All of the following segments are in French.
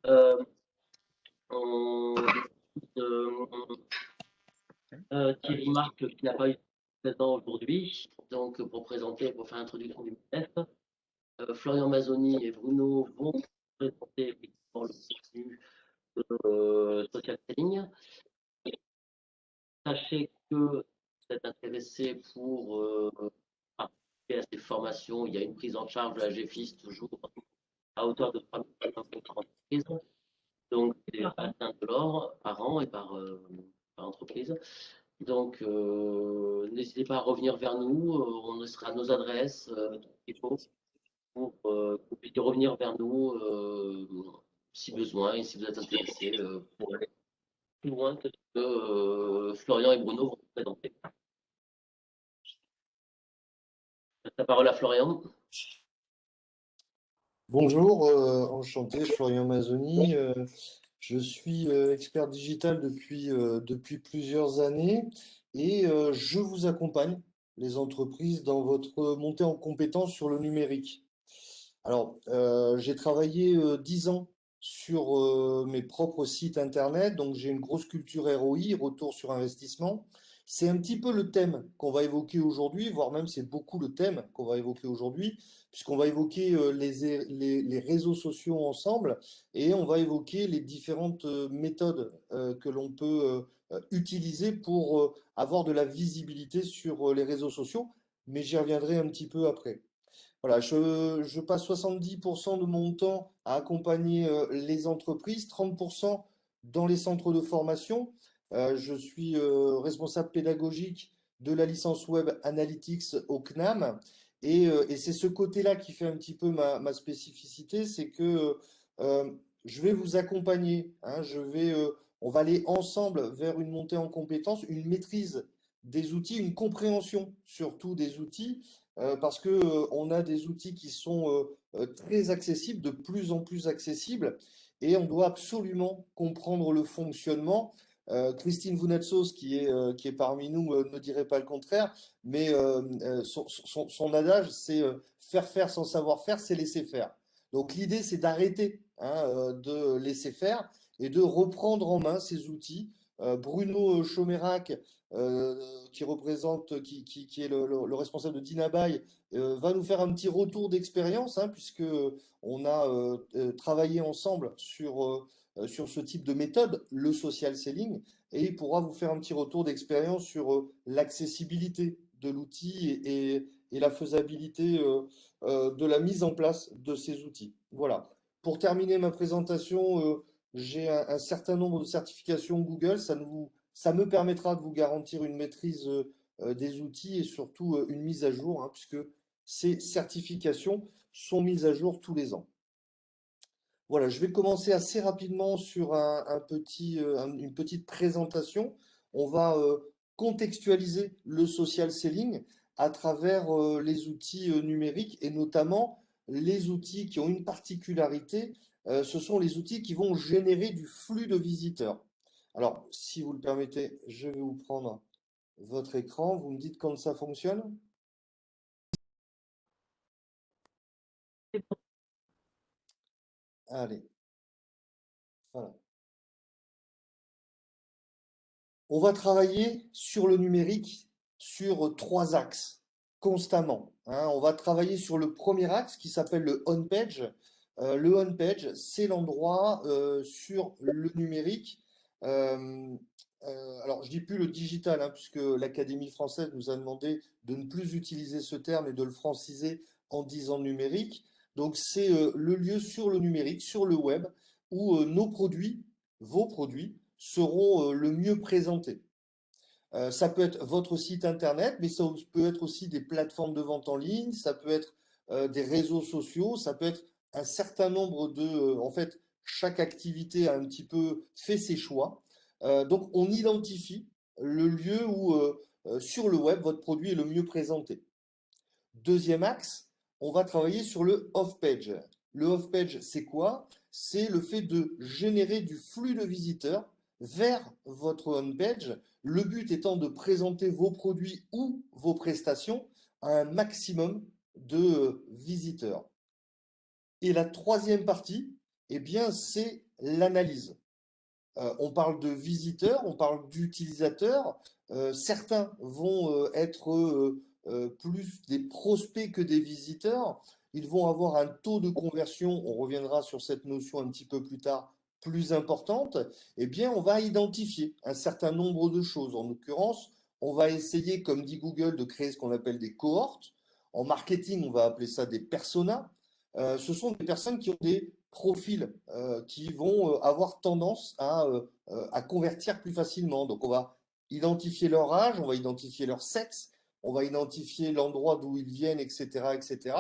Euh, on écoute Thierry Marc qui n'a pas eu présent aujourd'hui, donc pour présenter, pour faire l'introduction du MEF. Florian Mazzoni et Bruno vont présenter effectivement le contenu de Social Selling. Sachez que vous êtes intéressé pour participer à ces formations. Il y a une prise en charge de la GFIS toujours à hauteur de 3 500 par entreprise. Donc, c'est atteint de l'or par an et par entreprise. Donc, n'hésitez pas à revenir vers nous. On laissera nos adresses, tout ce qu'il faut pour que vous puissiez revenir vers nous si besoin et si vous êtes intéressé pour aller plus loin que ce que Florian et Bruno vont vous présenter. La parole à Florian. Bonjour, enchanté, Florian Mazzoni. Je suis expert digital depuis plusieurs années et je vous accompagne, les entreprises, dans votre montée en compétence sur le numérique. Alors, j'ai travaillé 10 ans sur mes propres sites internet, donc j'ai une grosse culture ROI, retour sur investissement. C'est un petit peu le thème qu'on va évoquer aujourd'hui, voire même c'est beaucoup le thème qu'on va évoquer aujourd'hui, puisqu'on va évoquer les réseaux sociaux ensemble et on va évoquer les différentes méthodes que l'on peut utiliser pour avoir de la visibilité sur les réseaux sociaux, mais j'y reviendrai un petit peu après. Voilà, je passe 70% de mon temps à accompagner les entreprises, 30% dans les centres de formation. Je suis responsable pédagogique de la licence Web Analytics au CNAM. Et c'est ce côté-là qui fait un petit peu ma spécificité, c'est que je vais vous accompagner, hein, on va aller ensemble vers une montée en compétences, une maîtrise des outils, une compréhension surtout des outils parce que on a des outils qui sont très accessibles, de plus en plus accessibles, et on doit absolument comprendre le fonctionnement. Christine Vounatsos, qui est parmi nous, ne dirait pas le contraire, mais son adage, c'est faire faire sans savoir faire, c'est laisser faire. Donc l'idée, c'est d'arrêter hein, de laisser faire et de reprendre en main ces outils. Bruno Chomérac, qui est le responsable de Dinabuy, va nous faire un petit retour d'expérience, hein, puisque on a travaillé ensemble sur ce type de méthode, le social selling, et il pourra vous faire un petit retour d'expérience sur l'accessibilité de l'outil et la faisabilité de la mise en place de ces outils. Voilà. Pour terminer ma présentation, j'ai un certain nombre de certifications Google. Ça me permettra de vous garantir une maîtrise des outils et surtout une mise à jour, hein, puisque ces certifications sont mises à jour tous les ans. Voilà, je vais commencer assez rapidement sur une petite présentation. On va contextualiser le social selling à travers les outils numériques et notamment les outils qui ont une particularité. Ce sont les outils qui vont générer du flux de visiteurs. Alors, si vous le permettez, je vais vous prendre votre écran. Vous me dites quand ça fonctionne? Allez, voilà. On va travailler sur le numérique sur trois axes constamment, hein. On va travailler sur le premier axe qui s'appelle le on-page. Le on-page, c'est l'endroit sur le numérique. euh, alors, je dis plus le digital, hein, puisque l'Académie française nous a demandé de ne plus utiliser ce terme et de le franciser en disant numérique. Donc, c'est le lieu sur le numérique, sur le web, où nos produits, vos produits, seront le mieux présentés. Ça peut être votre site internet, mais ça peut être aussi des plateformes de vente en ligne, ça peut être des réseaux sociaux, ça peut être un certain nombre en fait, chaque activité a un petit peu fait ses choix. Donc, on identifie le lieu où, sur le web, votre produit est le mieux présenté. Deuxième axe, on va travailler sur le off-page. Le off-page, c'est quoi? C'est le fait de générer du flux de visiteurs vers votre on-page, le but étant de présenter vos produits ou vos prestations à un maximum de visiteurs. Et la troisième partie, eh bien, c'est l'analyse. On parle de visiteurs, on parle d'utilisateurs. Certains vont être plus des prospects que des visiteurs. Ils vont avoir un taux de conversion, on reviendra sur cette notion un petit peu plus tard, plus importante. Eh bien, on va identifier un certain nombre de choses. En l'occurrence, on va essayer, comme dit Google, de créer ce qu'on appelle des cohortes. En marketing, on va appeler ça des personas. Ce sont des personnes qui ont des profils qui vont avoir tendance à convertir plus facilement. Donc on va identifier leur âge, on va identifier leur sexe, on va identifier l'endroit d'où ils viennent, etc., etc.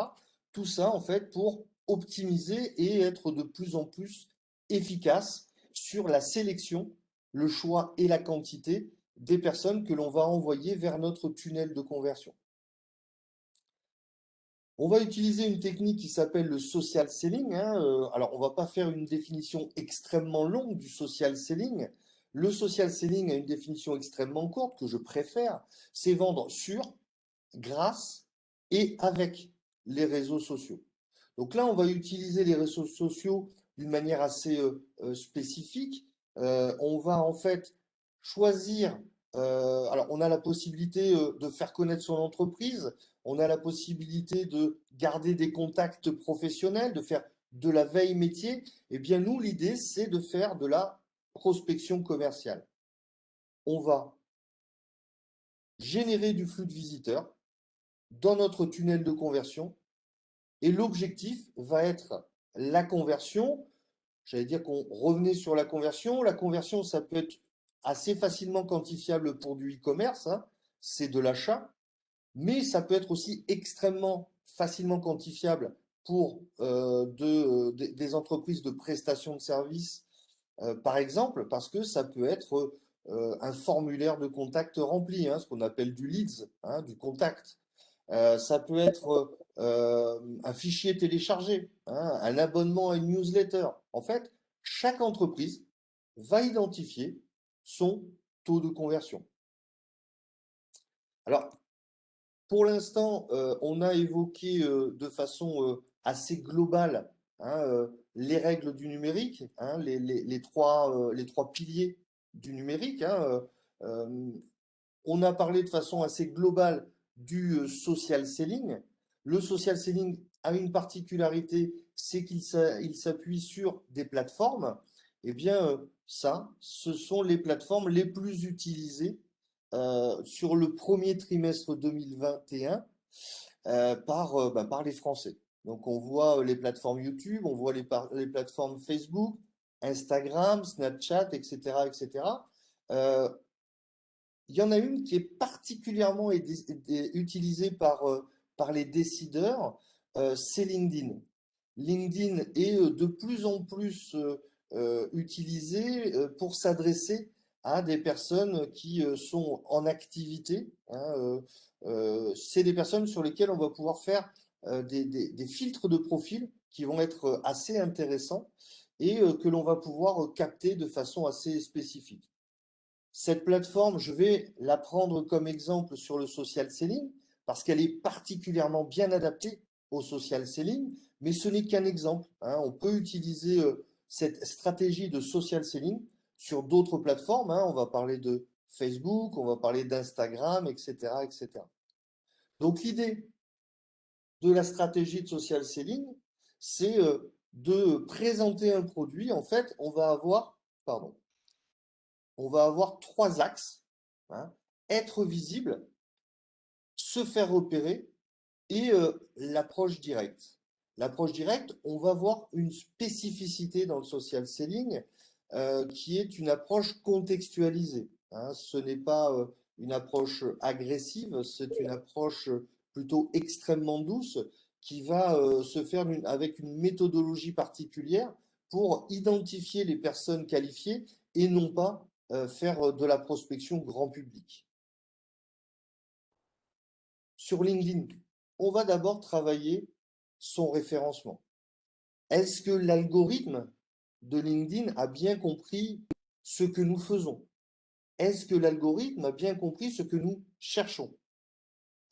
Tout ça en fait pour optimiser et être de plus en plus efficace sur la sélection, le choix et la quantité des personnes que l'on va envoyer vers notre tunnel de conversion. On va utiliser une technique qui s'appelle le social selling, hein. Alors, on va pas faire une définition extrêmement longue du social selling. Le social selling a une définition extrêmement courte que je préfère. C'est vendre sur, grâce et avec les réseaux sociaux. Donc là, on va utiliser les réseaux sociaux d'une manière assez spécifique. On va en fait choisir. Alors, on a la possibilité de faire connaître son entreprise. On a la possibilité de garder des contacts professionnels, de faire de la veille métier. Eh bien, nous, l'idée, c'est de faire de la prospection commerciale. On va générer du flux de visiteurs dans notre tunnel de conversion et l'objectif va être la conversion. J'allais dire qu'on revenait sur la conversion. La conversion, ça peut être assez facilement quantifiable pour du e-commerce, hein, c'est de l'achat, mais ça peut être aussi extrêmement facilement quantifiable pour des entreprises de prestation de services, par exemple, parce que ça peut être un formulaire de contact rempli, hein, ce qu'on appelle du leads, hein, du contact. Ça peut être un fichier téléchargé, hein, un abonnement à une newsletter. En fait, chaque entreprise va identifier son taux de conversion. Alors, pour l'instant, on a évoqué de façon assez globale, hein, les règles du numérique, hein, les trois piliers du numérique, hein. Euh, on a parlé de façon assez globale du social selling. Le social selling a une particularité, c'est qu'il s'appuie sur des plateformes. Eh bien, ça, ce sont les plateformes les plus utilisées sur le premier trimestre 2021 par les Français. Donc, on voit les plateformes YouTube, on voit les plateformes Facebook, Instagram, Snapchat, etc., etc. Euh, il y en a une qui est particulièrement utilisée par les décideurs, c'est LinkedIn. LinkedIn est de plus en plus utilisé pour s'adresser à des personnes qui sont en activité, hein. C'est des personnes sur lesquelles on va pouvoir faire des filtres de profil qui vont être assez intéressants et que l'on va pouvoir capter de façon assez spécifique. Cette plateforme, je vais la prendre comme exemple sur le social selling parce qu'elle est particulièrement bien adaptée au social selling, mais ce n'est qu'un exemple, hein. On peut utiliser cette stratégie de social selling sur d'autres plateformes, hein. On va parler de Facebook, on va parler d'Instagram, etc., etc. Donc l'idée de la stratégie de social selling, c'est de présenter un produit. En fait, pardon, on va avoir trois axes, hein. Être visible, se faire repérer et l'approche directe. L'approche directe, on va voir une spécificité dans le social selling qui est une approche contextualisée, hein. Ce n'est pas une approche agressive, c'est une approche plutôt extrêmement douce qui va se faire avec une méthodologie particulière pour identifier les personnes qualifiées et non pas faire de la prospection grand public. Sur LinkedIn, on va d'abord travailler son référencement. Est-ce que l'algorithme de LinkedIn a bien compris ce que nous faisons? Est-ce que l'algorithme a bien compris ce que nous cherchons?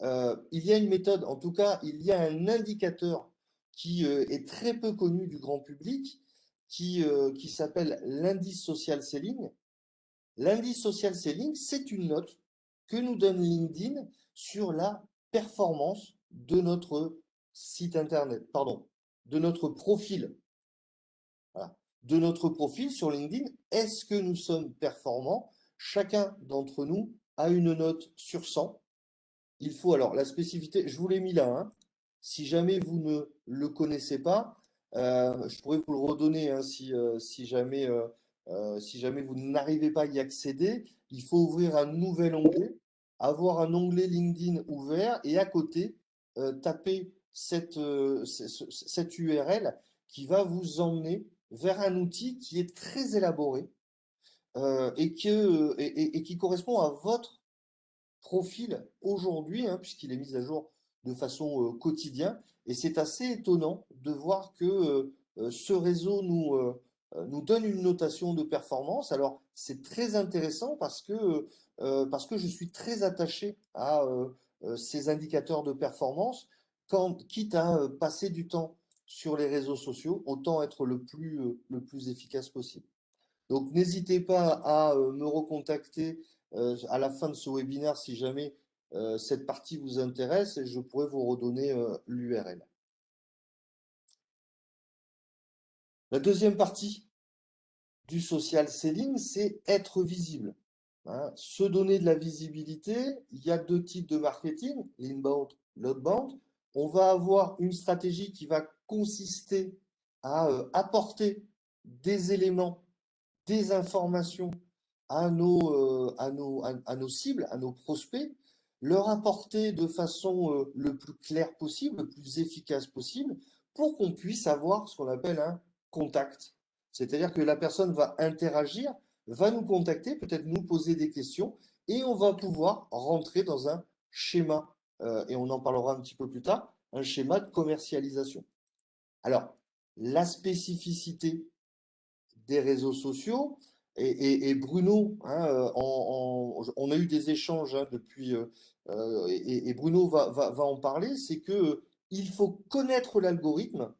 Il y a une méthode, en tout cas, il y a un indicateur qui est très peu connu du grand public, qui s'appelle l'indice social selling. L'indice social selling, c'est une note que nous donne LinkedIn sur la performance de notre site internet, pardon, de notre profil. Voilà. De notre profil sur LinkedIn, est-ce que nous sommes performants? Chacun d'entre nous a une note sur 100. Il faut alors la spécificité, je vous l'ai mis là, hein. Si jamais vous ne le connaissez pas, je pourrais vous le redonner, hein, si jamais vous n'arrivez pas à y accéder. Il faut ouvrir un nouvel onglet, avoir un onglet LinkedIn ouvert et à côté, taper cette URL qui va vous emmener vers un outil qui est très élaboré et qui correspond à votre profil aujourd'hui, hein, puisqu'il est mis à jour de façon quotidienne. Et c'est assez étonnant de voir que ce réseau nous donne une notation de performance. Alors, c'est très intéressant parce que je suis très attaché à ces indicateurs de performance. Quitte à passer du temps sur les réseaux sociaux, autant être le plus efficace possible. Donc, n'hésitez pas à me recontacter à la fin de ce webinaire si jamais cette partie vous intéresse et je pourrais vous redonner l'URL. La deuxième partie du social selling, c'est être visible. Hein. Se donner de la visibilité, il y a deux types de marketing, l'inbound, l'outbound. On va avoir une stratégie qui va consister à apporter des éléments, des informations à nos cibles, à nos prospects, leur apporter de façon le plus claire possible, le plus efficace possible, pour qu'on puisse avoir ce qu'on appelle un contact. C'est-à-dire que la personne va interagir, va nous contacter, peut-être nous poser des questions, et on va pouvoir rentrer dans un schéma, et on en parlera un petit peu plus tard, un schéma de commercialisation. Alors, la spécificité des réseaux sociaux. Bruno, hein, on a eu des échanges hein, depuis, et Bruno va en parler, c'est que il faut connaître l'algorithme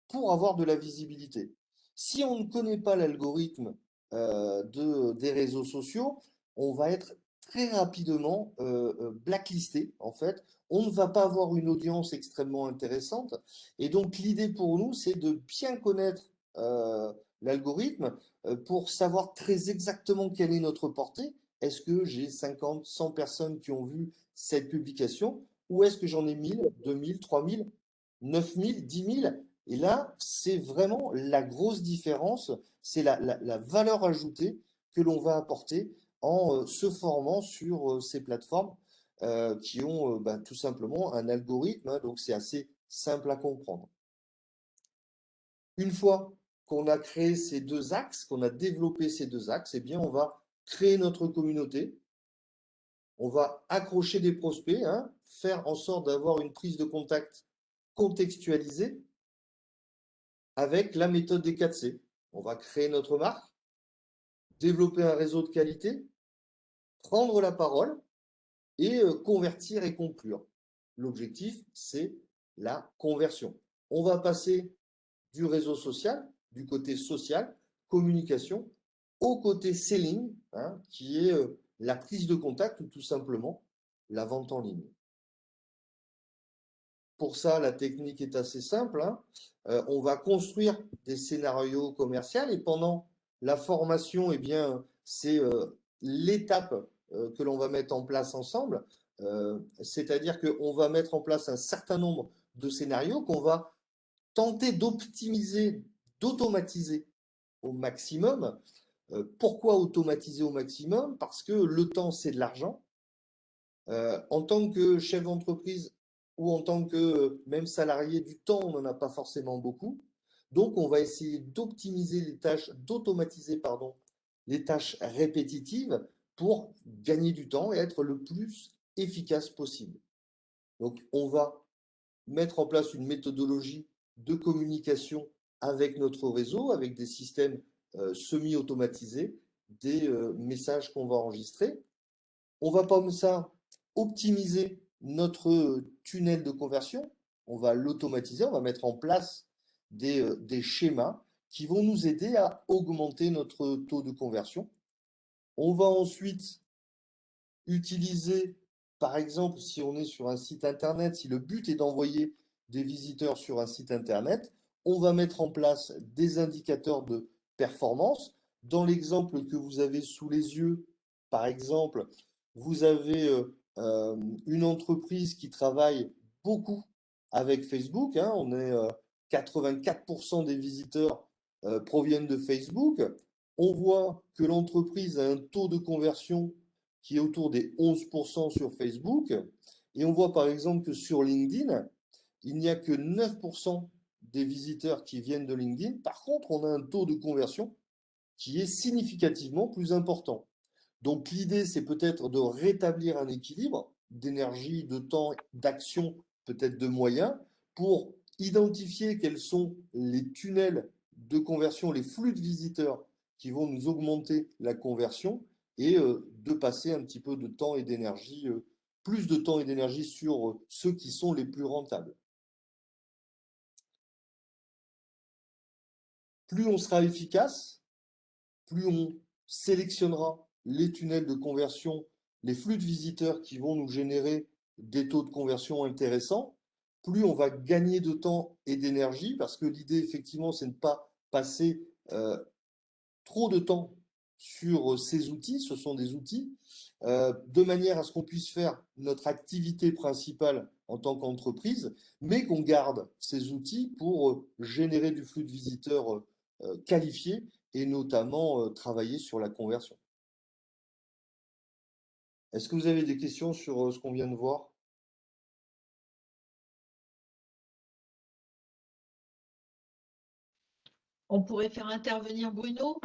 pour avoir de la visibilité. Si on ne connaît pas l'algorithme des réseaux sociaux, on va être très rapidement blacklisté, en fait. On ne va pas avoir une audience extrêmement intéressante. Et donc, l'idée pour nous, c'est de bien connaître l'algorithme pour savoir très exactement quelle est notre portée. Est-ce que j'ai 50, 100 personnes qui ont vu cette publication ou est-ce que j'en ai 1000, 2000, 3000, 9000, 10 000? Et là, c'est vraiment la grosse différence, c'est la valeur ajoutée que l'on va apporter en se formant sur ces plateformes qui ont bah, tout simplement un algorithme, hein, donc c'est assez simple à comprendre. Une fois qu'on a créé ces deux axes, qu'on a développé ces deux axes, eh bien on va créer notre communauté, on va accrocher des prospects, hein, faire en sorte d'avoir une prise de contact contextualisée avec la méthode des 4C. On va créer notre marque, développer un réseau de qualité, prendre la parole et convertir et conclure. L'objectif, c'est la conversion. On va passer du réseau social, du côté social, communication, au côté selling, hein, qui est la prise de contact ou tout simplement la vente en ligne. Pour ça, la technique est assez simple, hein. On va construire des scénarios commerciaux et pendant la formation, eh bien, c'est l'étape que l'on va mettre en place ensemble. C'est-à-dire qu'on va mettre en place un certain nombre de scénarios qu'on va tenter d'optimiser, d'automatiser au maximum. Pourquoi automatiser au maximum? Parce que le temps, c'est de l'argent. En tant que chef d'entreprise ou en tant que même salarié, du temps, on n'en a pas forcément beaucoup. Donc, on va essayer d'optimiser les tâches, d'automatiser, pardon, les tâches répétitives pour gagner du temps et être le plus efficace possible. Donc, on va mettre en place une méthodologie de communication avec notre réseau, avec des systèmes semi-automatisés, des messages qu'on va enregistrer. On va comme ça optimiser notre tunnel de conversion. On va l'automatiser, on va mettre en place des schémas qui vont nous aider à augmenter notre taux de conversion. On va ensuite utiliser, par exemple, si on est sur un site internet, si le but est d'envoyer des visiteurs sur un site internet, on va mettre en place des indicateurs de performance. Dans l'exemple que vous avez sous les yeux, par exemple, vous avez une entreprise qui travaille beaucoup avec Facebook, hein, on est 84% des visiteurs proviennent de Facebook. On voit que l'entreprise a un taux de conversion qui est autour des 11% sur Facebook. Et on voit par exemple que sur LinkedIn, il n'y a que 9% des visiteurs qui viennent de LinkedIn. Par contre, on a un taux de conversion qui est significativement plus important. Donc l'idée, c'est peut-être de rétablir un équilibre d'énergie, de temps, d'action, peut-être de moyens, pour identifier quels sont les tunnels de conversion, les flux de visiteurs qui vont nous augmenter la conversion et de passer un petit peu de temps et d'énergie, plus de temps et d'énergie sur ceux qui sont les plus rentables. Plus on sera efficace, plus on sélectionnera les tunnels de conversion, les flux de visiteurs qui vont nous générer des taux de conversion intéressants, plus on va gagner de temps et d'énergie, parce que l'idée, effectivement, c'est de ne pas passer trop de temps sur ces outils. Ce sont des outils, de manière à ce qu'on puisse faire notre activité principale en tant qu'entreprise, mais qu'on garde ces outils pour générer du flux de visiteurs qualifiés et notamment travailler sur la conversion. Est-ce que vous avez des questions sur ce qu'on vient de voir? On pourrait faire intervenir Bruno?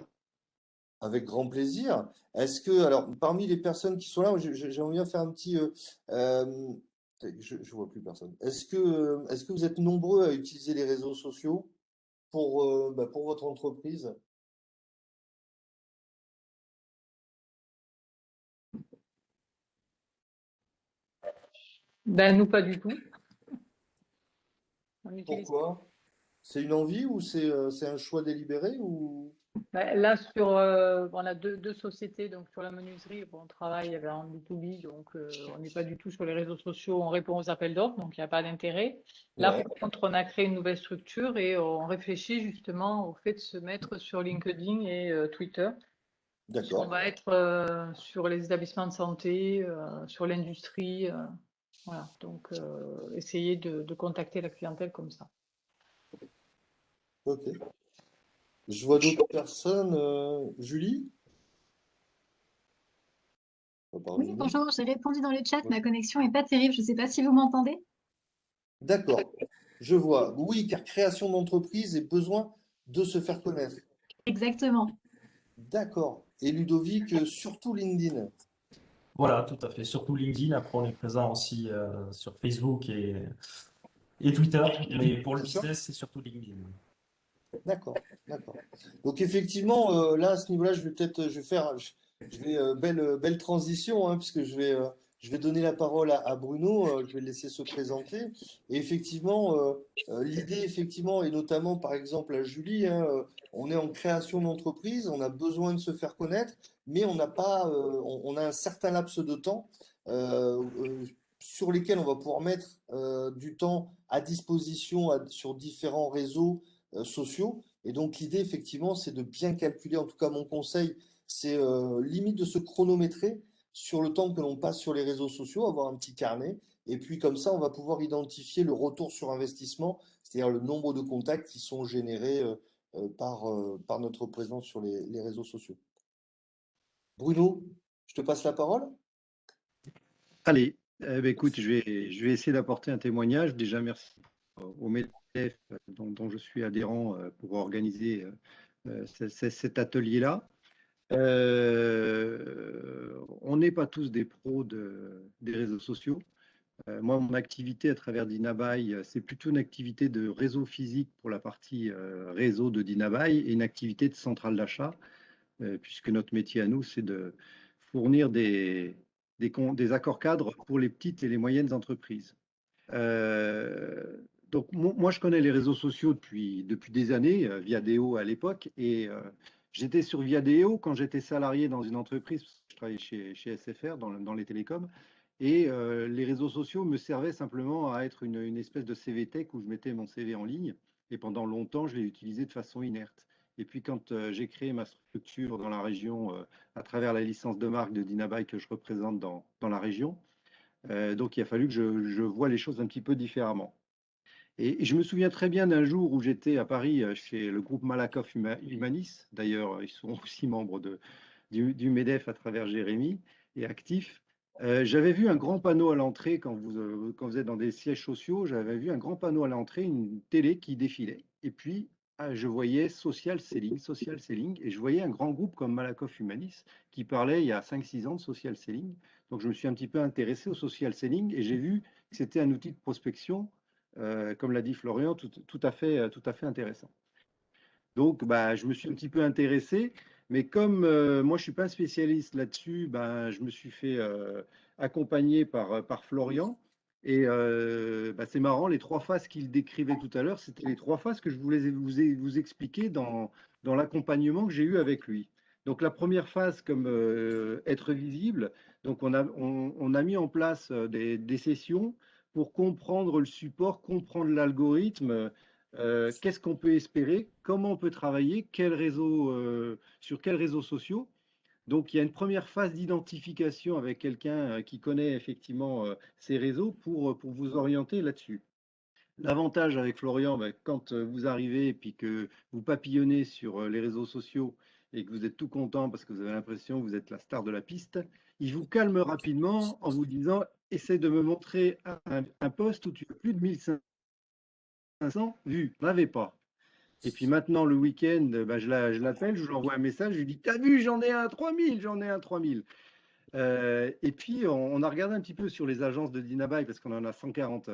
Avec grand plaisir. Est-ce que, alors, parmi les personnes qui sont là, j'aimerais bien faire un petit. Je ne vois plus personne. Est-ce que vous êtes nombreux à utiliser les réseaux sociaux pour votre entreprise? Ben, nous, pas du tout. On utilise. Pourquoi? C'est une envie ou c'est un choix délibéré ou... Ben, là, on a deux sociétés. Donc, sur la menuiserie, bon, on travaille en B2B. Donc, on n'est pas du tout sur les réseaux sociaux. On répond aux appels d'offres. Donc, il n'y a pas d'intérêt. Là, Ouais, par contre, on a créé une nouvelle structure et on réfléchit justement au fait de se mettre sur LinkedIn et Twitter. On d'accord. va être sur les établissements de santé, sur l'industrie. Voilà. Donc, essayer de contacter la clientèle comme ça. Ok. Je vois d'autres personnes. Julie? À part Oui, Julie. bonjour, j'ai répondu dans le chat, Ouais. ma connexion est pas terrible, je ne sais pas si vous m'entendez. D'accord. Je vois. Oui, car création d'entreprise et besoin de se faire connaître. Exactement. D'accord. Et Ludovic, surtout LinkedIn. Voilà, tout à fait. Surtout LinkedIn. Après, on est présent aussi sur Facebook et Twitter. Mais pour le Bien sûr. business, c'est surtout LinkedIn. D'accord, d'accord. Donc effectivement, là à ce niveau-là, je vais faire, je vais belle transition, hein, puisque je vais donner la parole à Bruno. Je vais le laisser se présenter. Et effectivement, l'idée effectivement, et notamment par exemple à Julie, hein, on est en création d'entreprise, on a besoin de se faire connaître, mais on n'a pas, on a un certain laps de temps sur lesquels on va pouvoir mettre du temps à disposition sur différents réseaux sociaux. Et donc l'idée, effectivement, c'est de bien calculer, en tout cas mon conseil, c'est limite de se chronométrer sur le temps que l'on passe sur les réseaux sociaux, avoir un petit carnet, et puis comme ça, on va pouvoir identifier le retour sur investissement, c'est-à-dire le nombre de contacts qui sont générés par notre présence sur les réseaux sociaux. Bruno, je te passe la parole. Allez, écoute, je vais essayer d'apporter un témoignage. Déjà, merci au MEDEF dont je suis adhérent pour organiser cet atelier-là. On n'est pas tous des pros des réseaux sociaux. Moi, mon activité à travers Dinabuy, c'est plutôt une activité de réseau physique pour la partie réseau de Dinabuy et une activité de centrale d'achat, puisque notre métier à nous, c'est de fournir des accords cadres pour les petites et les moyennes entreprises. Donc, moi, je connais les réseaux sociaux depuis des années, Viadeo à l'époque, et j'étais sur Viadeo quand j'étais salarié dans une entreprise, parce que je travaillais chez SFR dans les télécoms, et les réseaux sociaux me servaient simplement à être une espèce de CV Tech où je mettais mon CV en ligne, et pendant longtemps, je l'ai utilisé de façon inerte. Et puis, quand j'ai créé ma structure dans la région, à travers la licence de marque de Dynaby que je représente dans la région, donc il a fallu que je voie les choses un petit peu différemment. Et je me souviens très bien d'un jour où j'étais à Paris chez le groupe Malakoff Humanis. D'ailleurs, ils sont aussi membres du MEDEF à travers Jérémy et actifs. J'avais vu un grand panneau à l'entrée quand vous êtes dans des sièges sociaux. J'avais vu un grand panneau à l'entrée, une télé qui défilait. Et puis, je voyais social selling, et je voyais un grand groupe comme Malakoff Humanis qui parlait il y a 5-6 ans de social selling. Donc, je me suis un petit peu intéressé au social selling et j'ai vu que c'était un outil de prospection comme l'a dit Florian, tout à fait intéressant. Donc, bah, je me suis un petit peu intéressé, mais comme moi, je ne suis pas un spécialiste là-dessus, bah, je me suis fait accompagner par Florian. Et bah, c'est marrant, les 3 phases qu'il décrivait tout à l'heure, c'était les 3 phases que je voulais vous expliquer dans l'accompagnement que j'ai eu avec lui. Donc, la première phase, comme être visible, donc on a mis en place des sessions pour comprendre le support, comprendre l'algorithme, qu'est-ce qu'on peut espérer, comment on peut travailler, sur quels réseaux sociaux. Donc, il y a une première phase d'identification avec quelqu'un qui connaît effectivement ces réseaux pour vous orienter là-dessus. L'avantage avec Florian, ben, quand vous arrivez et puis que vous papillonnez sur les réseaux sociaux et que vous êtes tout content parce que vous avez l'impression que vous êtes la star de la piste, il vous calme rapidement en vous disant, essaie de me montrer un post où tu as plus de 1500 vues. Je n'avais pas. Et puis maintenant, le week-end, ben, je l'appelle, je lui envoie un message, je lui dis, t'as vu, j'en ai un 3000, j'en ai un 3000. Et puis, on a regardé un petit peu sur les agences de Dynaby, parce qu'on en a 140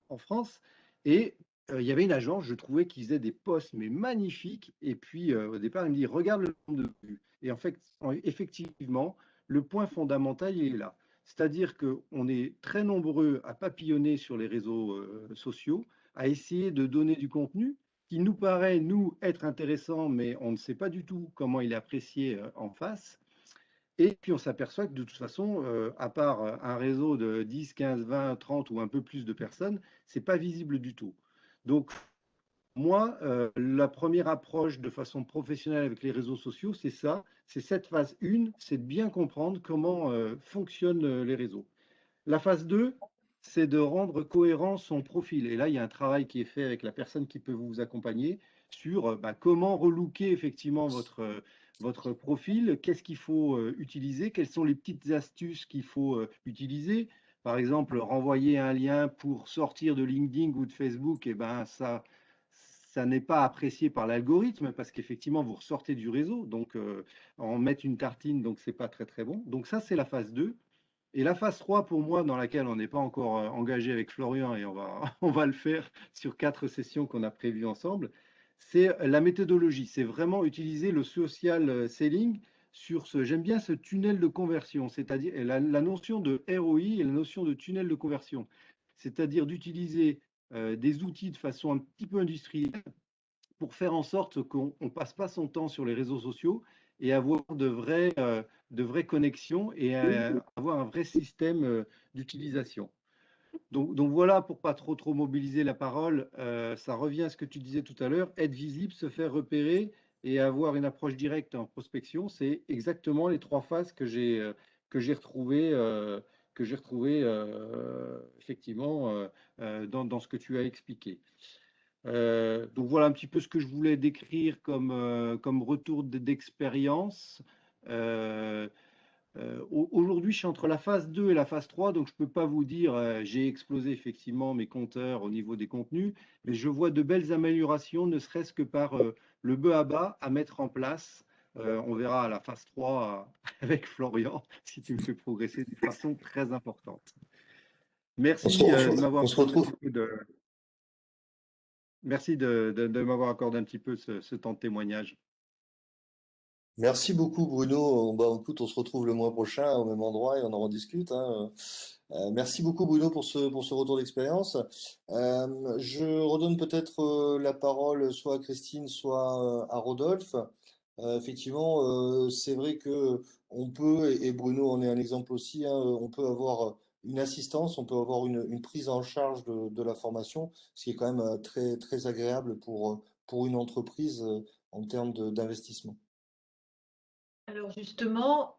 en France. Et il y avait une agence, je trouvais, qui faisait des posts, mais magnifiques. Et puis, au départ, il me dit, regarde le nombre de vues. Et en fait, effectivement, le point fondamental, il est là. C'est-à-dire qu'on est très nombreux à papillonner sur les réseaux sociaux, à essayer de donner du contenu qui nous paraît, nous, être intéressant, mais on ne sait pas du tout comment il est apprécié en face. Et puis on s'aperçoit que de toute façon, à part un réseau de 10, 15, 20, 30 ou un peu plus de personnes, c'est pas visible du tout. Donc moi, la première approche de façon professionnelle avec les réseaux sociaux, c'est ça, c'est cette phase 1, c'est de bien comprendre comment fonctionnent les réseaux. La phase 2, c'est de rendre cohérent son profil. Et là, il y a un travail qui est fait avec la personne qui peut vous accompagner sur bah, comment relooker effectivement votre profil, qu'est-ce qu'il faut utiliser, quelles sont les petites astuces qu'il faut utiliser. Par exemple, renvoyer un lien pour sortir de LinkedIn ou de Facebook, et ben ça n'est pas apprécié par l'algorithme parce qu'effectivement, vous ressortez du réseau. Donc, en mettre une tartine, donc c'est pas très très bon. Donc ça, c'est la phase 2. Et la phase 3, pour moi, dans laquelle on n'est pas encore engagé avec Florian, et on va le faire sur 4 sessions qu'on a prévues ensemble, c'est la méthodologie. C'est vraiment utiliser le social selling sur j'aime bien ce tunnel de conversion, c'est-à-dire la notion de ROI et la notion de tunnel de conversion, c'est-à-dire d'utiliser des outils de façon un petit peu industrielle pour faire en sorte qu'on ne passe pas son temps sur les réseaux sociaux et avoir de vraies connexions et avoir un vrai système d'utilisation. Donc voilà, pour pas trop mobiliser la parole, ça revient à ce que tu disais tout à l'heure, être visible, se faire repérer et avoir une approche directe en prospection, c'est exactement les 3 phases que j'ai retrouvées effectivement dans ce que tu as expliqué. Donc voilà un petit peu ce que je voulais décrire comme retour d'expérience. Aujourd'hui, je suis entre la phase 2 et la phase 3, donc je ne peux pas vous dire, j'ai explosé effectivement mes compteurs au niveau des contenus, mais je vois de belles améliorations, ne serait-ce que par le b.a.-ba à mettre en place. On verra à la phase 3 avec Florian, si tu me fais progresser de façon très importante. Merci de m'avoir on se retrouve. Merci de m'avoir accordé un petit peu ce temps de témoignage. Merci beaucoup Bruno. Bah, écoute, on se retrouve le mois prochain au même endroit et on en rediscute, hein. Merci beaucoup Bruno pour ce retour d'expérience. Je redonne peut-être la parole soit à Christine, soit à Rodolphe. Effectivement, c'est vrai que on peut, et Bruno en est un exemple aussi, hein, on peut avoir une assistance, on peut avoir une prise en charge de la formation, ce qui est quand même très, très agréable pour une entreprise en termes d'investissement. Alors justement,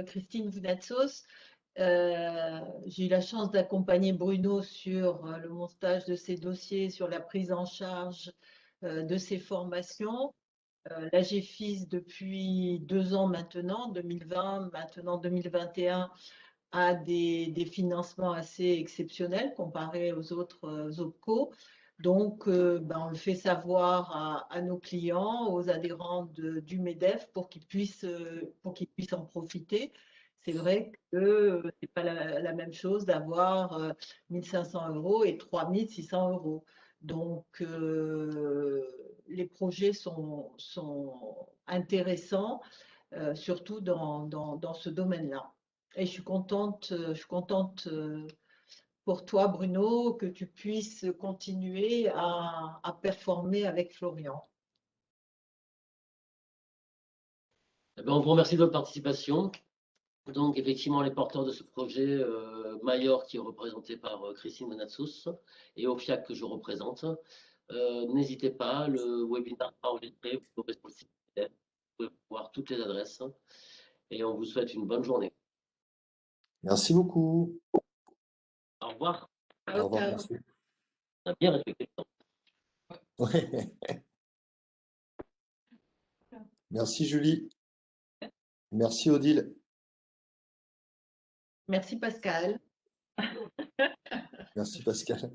Christine Vounatsos, j'ai eu la chance d'accompagner Bruno sur le montage de ses dossiers, sur la prise en charge de ses formations. Là, j'ai FIS depuis 2 ans maintenant, 2020, maintenant 2021, a des financements assez exceptionnels comparés aux autres OPCO. Donc, on le fait savoir à nos clients, aux adhérents du MEDEF pour qu'ils puissent en profiter. C'est vrai que ce n'est pas la même chose d'avoir 1500 euros et 3600 euros. Donc, les projets sont intéressants, surtout dans ce domaine-là. Et je suis contente pour toi, Bruno, que tu puisses continuer à performer avec Florian. Eh ben, on vous remercie de votre participation. Donc, effectivement, les porteurs de ce projet, Mayor, qui est représenté par Christine Bonatsous, et Ofiac, que je représente, n'hésitez pas, le webinaire sera enregistré, vous pouvez sur le site, vous pouvez voir toutes les adresses, et on vous souhaite une bonne journée. Merci beaucoup. Au revoir. Au revoir, Ciao. merci. On a bien respecté le temps. Ouais. Merci Julie. Merci Odile. Merci Pascal. Merci Pascal.